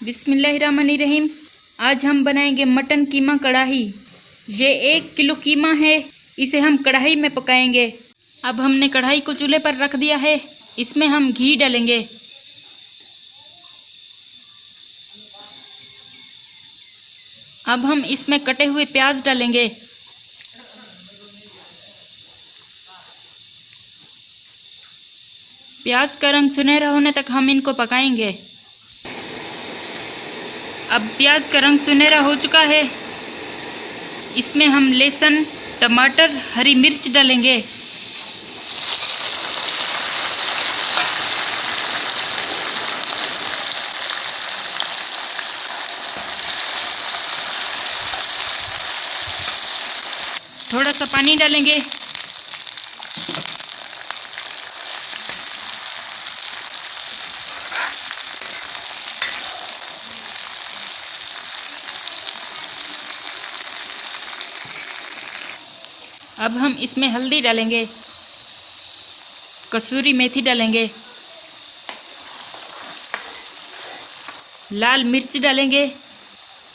बिस्मिल्लाहिर्रहमानिर्रहीम। आज हम बनाएंगे मटन कीमा कढ़ाई। ये 1 किलो कीमा है, इसे हम कढ़ाई में पकाएंगे। अब हमने कढ़ाई को चूल्हे पर रख दिया है, इसमें हम घी डालेंगे। अब हम इसमें कटे हुए प्याज डालेंगे। प्याज का रंग सुनहरा होने तक हम इनको पकाएंगे। अब प्याज का रंग सुनहरा हो चुका है, इसमें हम लहसुन, टमाटर, हरी मिर्च डालेंगे। थोड़ा सा पानी डालेंगे। अब हम इसमें हल्दी डालेंगे, कसूरी मेथी डालेंगे, लाल मिर्च डालेंगे,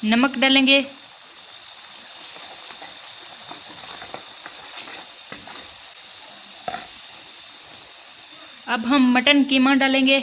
नमक डालेंगे। अब हम मटन कीमा डालेंगे।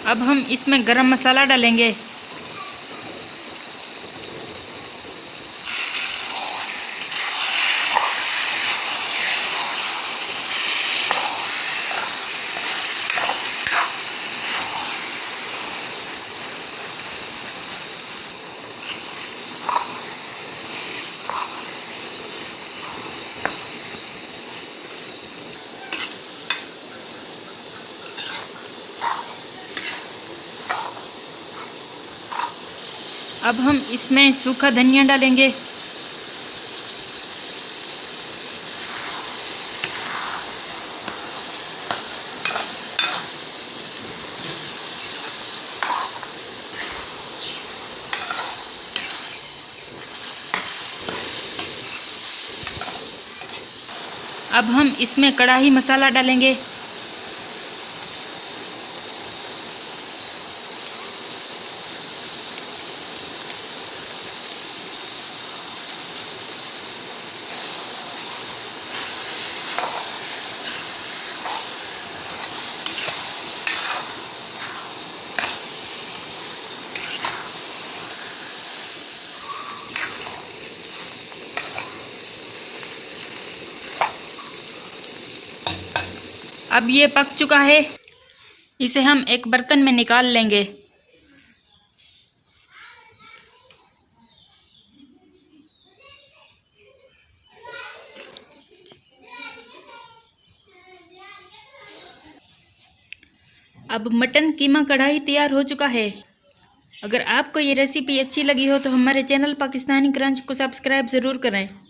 अब हम इसमें गरम मसाला डालेंगे। अब हम इसमें सूखा धनिया डालेंगे। अब हम इसमें कढ़ाई मसाला डालेंगे। अब ये पक चुका है, इसे हम एक बर्तन में निकाल लेंगे। अब मटन कीमा कढ़ाई तैयार हो चुका है। अगर आपको ये रेसिपी अच्छी लगी हो तो हमारे चैनल पाकिस्तानी क्रंच को सब्सक्राइब ज़रूर करें।